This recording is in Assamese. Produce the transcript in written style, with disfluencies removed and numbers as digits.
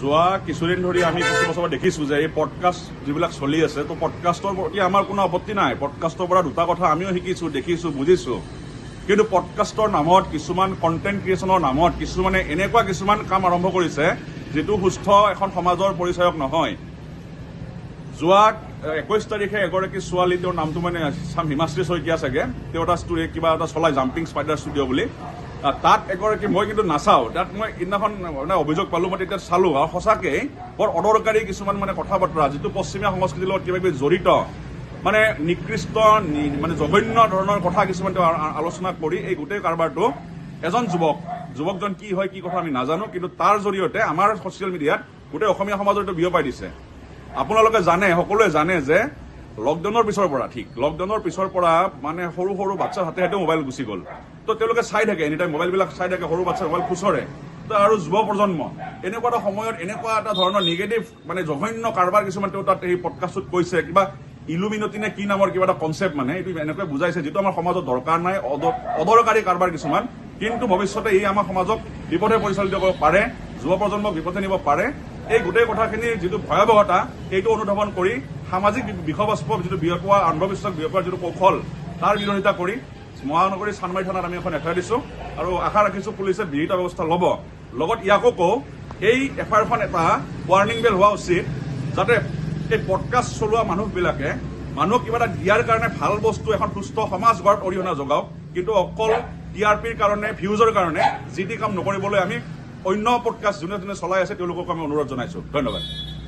যোৱা কিছুদিন ধৰি আমি কিছু বছৰ দেখিছোঁ যে এই পডকাষ্ট যিবিলাক চলি আছে তো পডকাষ্টৰ প্ৰতি আমাৰ কোনো আপত্তি নাই। পডকাষ্টৰ পৰা দুটা কথা আমিও শিকিছোঁ, দেখিছোঁ, বুজিছোঁ। কিন্তু পডকাষ্টৰ নামত কিছুমান কণ্টেণ্ট ক্ৰিয়েশ্যনৰ নামত কিছুমানে এনেকুৱা কিছুমান কাম আৰম্ভ কৰিছে যিটো সুস্থ এখন সমাজৰ পৰিচায়ক নহয়। যোৱা 21 তাৰিখে এগৰাকী ছোৱালী, তেওঁৰ নামটো মানে হিমাশ্ৰী শইকীয়া চাগে, তেওঁ এটা কিবা এটা চলাই জাম্পিং স্পাইডাৰ ষ্টুডিঅ' বুলি, তাত এগৰাকী, মই কিন্তু নাচাওঁ, তাত মই সিদিনাখন মানে অভিযোগ পালোঁ, মই তেতিয়া চালোঁ আৰু সঁচাকৈ বৰ অদৰকাৰী কিছুমান মানে কথা বতৰা যিটো পশ্চিমীয়া সংস্কৃতিৰ লগত কিবা কিবি জড়িত, মানে নিকৃষ্ট মানে জঘন্য ধৰণৰ কথা কিছুমান তেওঁ আলোচনা কৰি এই গোটেই কাৰবাৰটো এজন যুৱকজন কি হয় কি কথা আমি নাজানো, কিন্তু তাৰ জৰিয়তে আমাৰ ছ'চিয়েল মিডিয়াত গোটেই অসমীয়া সমাজৰ এইটো বিয়পাই দিছে। আপোনালোকে জানে, সকলোৱে জানে যে লকডাউনৰ পিছৰ পৰা মানে সৰু সৰু বাচ্চাৰ হাতে হাতে মোবাইল গুচি গ'ল। তো তেওঁলোকে চাই থাকে, এনি টাইম মোবাইলবিলাক চাই থাকে, সৰু বাচ্চাৰ মোবাইল খুচৰে। তো আৰু যুৱ প্ৰজন্ম এনেকুৱা এটা সময়ত এনেকুৱা এটা ধৰণৰ নিগেটিভ মানে জঘন্য কাৰবাৰ কিছুমান তেওঁ তাত এই পডকাষ্টত কৈছে, কিবা ইলুমিনতি নে কি নামৰ কিবা এটা কনচেপ্ট, মানে এইটো এনেকৈ বুজাইছে যিটো আমাৰ সমাজত দৰকাৰ নাই, অদৰকাৰী কাৰবাৰ কিছুমান। কিন্তু ভৱিষ্যতে ই আমাৰ সমাজক বিপথে পৰিচালিত কৰিব পাৰে, যুৱ প্ৰজন্মক বিপথে নিব পাৰে। এই গোটেই কথাখিনিৰ যিটো ভয়াৱহতা সেইটো অনুধাৱন কৰি সামাজিক বিষয়বস্তু যিটো বিয়পোৱা, অন্ধবিশ্বাস বিয়পোৱাৰ যিটো কৌশল, তাৰ বিৰোধিতা কৰি মহানগৰী চানমাৰী থানাত আমি এখন এফআইআৰ দিছোঁ আৰু আশা ৰাখিছোঁ পুলিচে বিহিত ব্যৱস্থা ল'ব। লগত ইয়াকো কওঁ, এই এফআইআৰখন এটা ৱাৰ্ণিং বেল হোৱা উচিত, যাতে এই পডকাষ্ট চলোৱা মানুহবিলাকে মানুহক কিবা এটা দিয়াৰ কাৰণে ভাল বস্তু এখন সুস্থ সমাজ গঢ়াত অৰিহণা যোগাওক, কিন্তু অকল টিআৰপিৰ কাৰণে, ভিউজৰ কাৰণে যি টি কাম নকৰিবলৈ আমি অন্য পডকাষ্ট যোনে যোনে চলাই আছে তেওঁলোকক আমি অনুৰোধ জনাইছোঁ। ধন্যবাদ।